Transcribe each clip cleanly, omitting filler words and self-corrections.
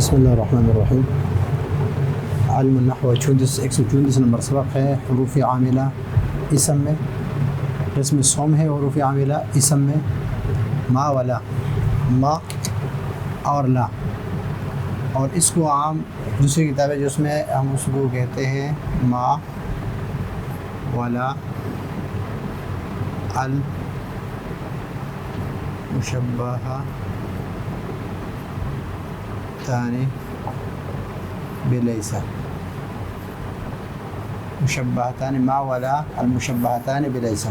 بسم اللہ الرحمن الرحیم۔ عالم النحو 134 نمبر سبق ہے حروف عاملہ اسم میں۔ قسم صوم ہے حروف عاملہ اسم میں ما ولا، ما اور لا، اور اس کو عام دوسری کتاب ہے جس میں ہم اس کو کہتے ہیں ما ولا المشبہہ تانی بلیسا، مشبہتان ما ولا المشبہتان بلیسا،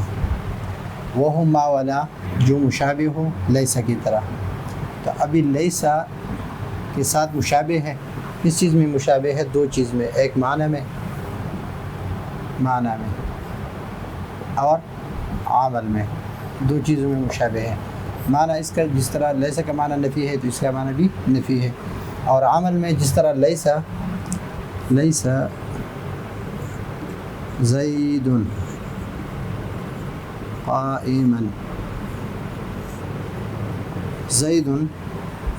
وہ ہم ما ولا جو مشابہ ہو لیسا کی طرح۔ تو ابھی لیسا کے ساتھ مشابہ ہے، کس چیز میں مشابہ ہے؟ دو چیز میں، ایک معنی میں اور عمل میں، دو چیزوں میں مشابہ ہے۔ معنی اس کا جس طرح لیسا کا معنی نفی ہے تو اس کا معنی بھی نفی ہے، اور عمل میں جس طرح لیسا زید قائما، زید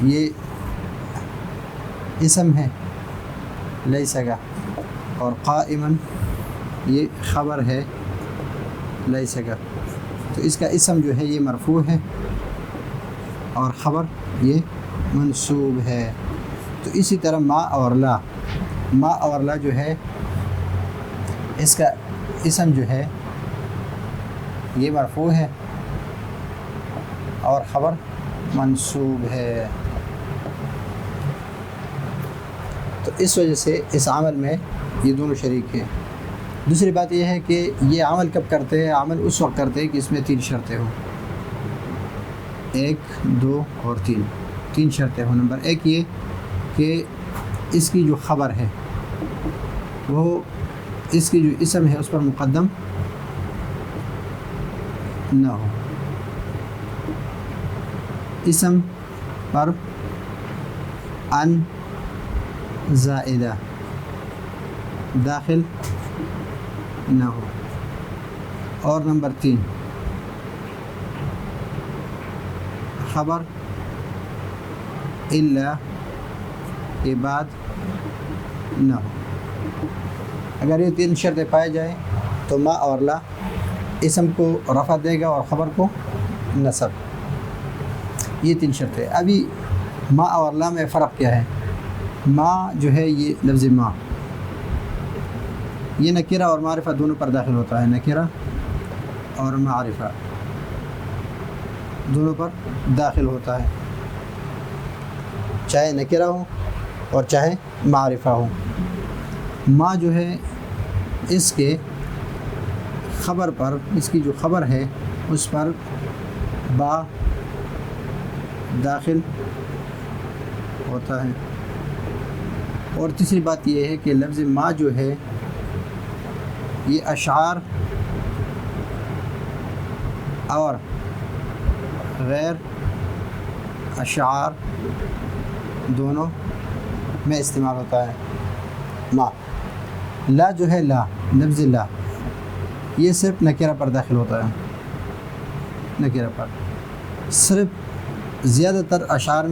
یہ اسم ہے لیسا کا، اور قائما یہ خبر ہے لیسا کا۔ تو اس کا اسم جو ہے یہ مرفوع ہے اور خبر یہ منصوب ہے۔ تو اسی طرح ما اور لا جو ہے اس کا اسم جو ہے یہ مرفوع ہے اور خبر منصوب ہے۔ تو اس وجہ سے اس عمل میں یہ دونوں شریک ہیں۔ دوسری بات یہ ہے کہ یہ عمل کب کرتے ہیں؟ عمل اس وقت کرتے ہیں کہ اس میں تین شرطیں ہوں، 1 2 اور 3 شرطیں ہوں۔ نمبر 1 یہ کہ اس کی جو خبر ہے وہ اس کی جو اسم ہے اس پر مقدم نہ ہو، اسم پر ان زائدہ داخل نہ ہو، اور نمبر 3 خبر الا کے بعد نہ ہو۔ اگر یہ 3 شرطیں پائے جائیں تو ما اور لا اسم کو رفع دے گا اور خبر کو نصب۔ یہ 3 شرطیں۔ ابھی ما اور لا میں فرق کیا ہے؟ ما جو ہے یہ لفظ ما، یہ نکرہ اور معرفہ دونوں پر داخل ہوتا ہے، نکرہ اور معرفہ دونوں پر داخل ہوتا ہے، چاہے نکرہ ہو اور چاہے معرفہ ہو۔ ما جو ہے اس کے خبر پر، اس کی جو خبر ہے اس پر با داخل ہوتا ہے۔ اور تیسری بات یہ ہے کہ لفظ ما جو ہے یہ اشعار اور غیر اشعار دونوں میں استعمال ہوتا ہے۔ ما لا جو ہے، لا لفظ لا یہ صرف نکرہ پر داخل ہوتا ہے، نکرہ پر، صرف زیادہ تر اشعار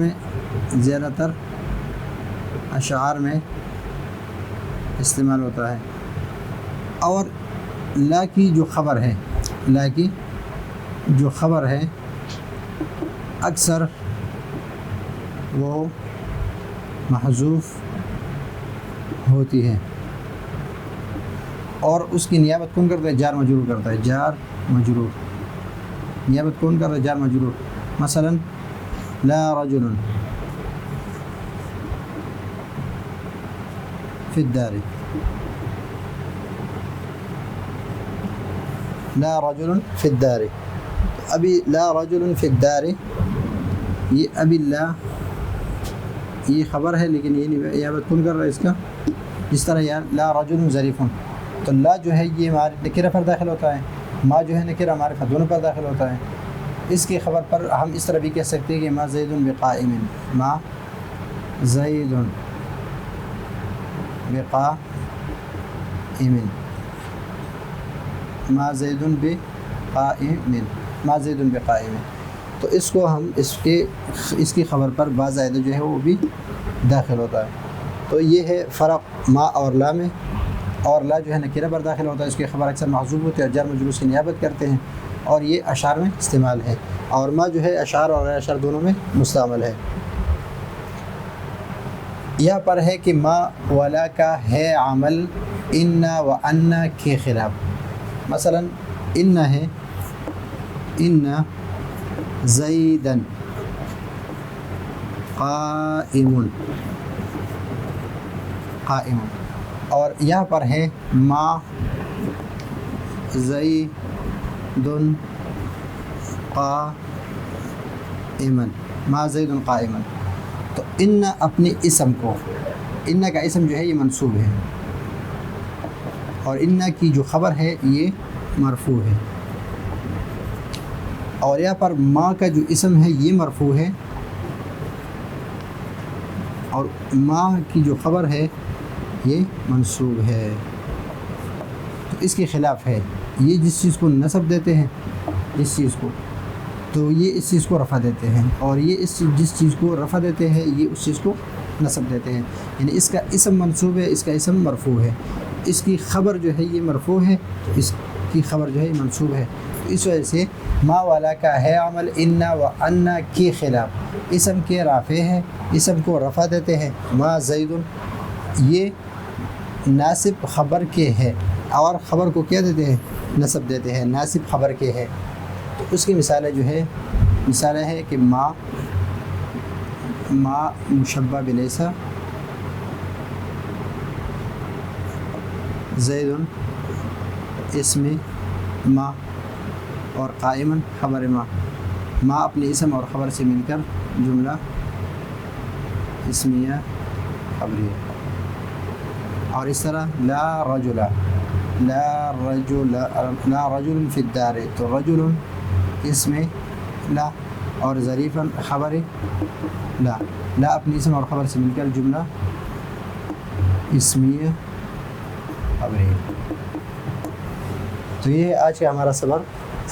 میں استعمال ہوتا ہے۔ اور لا کی جو خبر ہے، لا کی جو خبر ہے اکثر وہ محذوف ہوتی ہے، اور اس کی نیابت کون کرتا ہے؟ جار مجرور کرتا ہے، جار مجرور نیابت کون کرتا ہے؟ جار مجرور۔ مثلا لا رجل فی الدار، لا رجل فی الدار، ابھی لا رجل فی الدار یہ ابھی لا یہ خبر ہے، لیکن یہ نیابت کون کر رہا ہے اس کا؟ جس طرح لا رجل ظریف، تو لا جو ہے یہ نکرہ پر داخل ہوتا ہے، ما جو ہے نکرہ معرفہ دونوں پر داخل ہوتا ہے۔ اس کی خبر پر ہم اس طرح بھی کہہ سکتے ہیں کہ ما زید بقائم، ما زید بقائم، ما زید بقائم، ما زید بقائم۔ تو اس کو ہم اس کی خبر پر با زائدہ جو ہے وہ بھی داخل ہوتا ہے. تو یہ ہے فرق ما اور لا میں. اور لا جو ہے نکرہ پر داخل ہوتا ہے، اس کی خبر اکثر محذوف ہوتی ہے اور جر مجرور سے نیابت کرتے ہیں، اور یہ اشعار میں استعمال ہے. اور ما جو ہے اشعار اور غیر اشعار دونوں میں مستعمل ہے. یہاں پر ہے کہ ما ولا کا ہے عمل ان و ان کے خلاف. مثلا ان ہے ان زیدن قائم، اور یہاں پر ہے ما زید قائم، ما زید قائم. تو ان اپنے اسم کو، ان کا اسم جو ہے یہ منصوب ہے، اور ان کی جو خبر ہے یہ مرفوع ہے. اور یہاں پر ما کا جو اسم ہے یہ مرفوع ہے، اور ما کی جو خبر ہے یہ منصوب ہے. تو اس کے خلاف ہے، یہ جس چیز کو نصب دیتے ہیں، جس چیز کو، تو یہ اس چیز کو رفع دیتے ہیں، اور یہ جس چیز کو رفع دیتے ہیں یہ اس چیز کو نصب دیتے ہیں. یعنی اس کا اسم منصوب ہے، اس کا اسم مرفوع ہے، اس کی خبر جو ہے یہ مرفوع ہے، اس کی خبر جو ہے یہ منصوب ہے. تو اس وجہ سے ما والا کا ہے عمل ان و ان کے خلاف، اسم کے رافع ہے، اسم کو رفع دیتے ہیں. ما زید یہ ناصب خبر کے ہے، اور خبر کو کیا دیتے ہیں؟ نصب دیتے ہیں، ناصب خبر کے ہے. تو اس کی مثالیں جو ہے، مثالیں ہے کہ ما مشبہ بلیسا، زید اسم ما، اور قائمن خبر ما اپنے اسم اور خبر سے مل کر جملہ اسمیہ خبریہ. اور اس طرح لا رجل فی الدار، تو رجل اسم لا، اور ظریفا خبر لا اپنی اسم اور خبر سے مل کر جملہ اسمیہ خبریہ. تو یہ ہے آج کا ہمارا سبق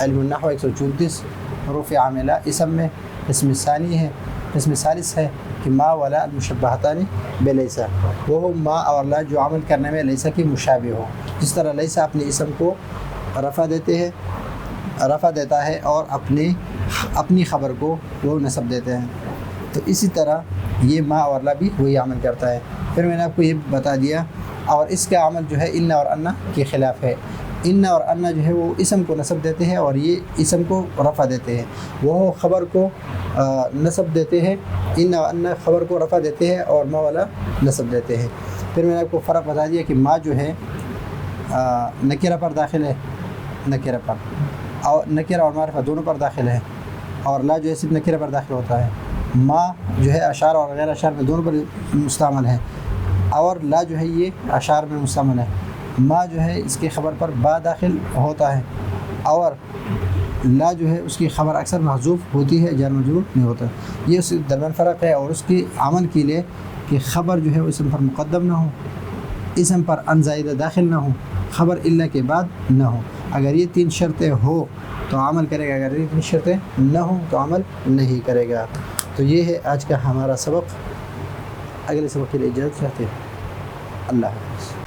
علم النحو 134 حروف عاملہ. اسم میں قسم ثانی ہے، قسم ثالث ہے کہ ما ولا المشبہتان بلیسا، وہ ما اور لا جو عمل کرنے میں لیسا کی مشابہ ہو. جس طرح لیسا اپنے اسم کو رفع دیتا ہے اور اپنی خبر کو وہ نصب دیتے ہیں، تو اسی طرح یہ ما اور لا بھی وہی عمل کرتا ہے. پھر میں نے آپ کو یہ بتا دیا، اور اس کا عمل جو ہے ان اور ان کے خلاف ہے. ان اور ان جو ہے وہ اسم کو نصب دیتے ہیں اور یہ اسم کو رفع دیتے ہیں. وہ خبر کو نصب دیتے ہیں، ان اور ان خبر کو رفع دیتے ہیں اور ما والا نصب دیتے ہیں. پھر میں نے آپ کو فرق بتا دیا کہ ما جو ہے نکرہ پر داخل ہے، نکرہ پر، اور نکرہ اور معرفہ دونوں پر داخل ہے، اور لا جو ہے صرف نکرہ پر داخل ہوتا ہے. ما جو ہے اشعار اور غیر اشعار میں دونوں پر مستعمل ہے، اور لا جو ہے یہ اشعار میں مستعمل ہے. ما جو ہے اس کی خبر پر با داخل ہوتا ہے، اور لا جو ہے اس کی خبر اکثر محذوف ہوتی ہے، جار مجرور نہیں ہوتا. یہ اس درمیان فرق ہے. اور اس کی عمل کے لیے کہ خبر جو ہے وہ اسم پر مقدم نہ ہو، اسم پر ان زائدہ داخل نہ ہو، خبر الا کے بعد نہ ہو. اگر یہ 3 شرطیں ہو تو عمل کرے گا، اگر یہ 3 شرطیں نہ ہوں تو عمل نہیں کرے گا. تو یہ ہے آج کا ہمارا سبق. اگلے سبق کے لیے اجازت چاہتے ہیں. اللہ حافظ.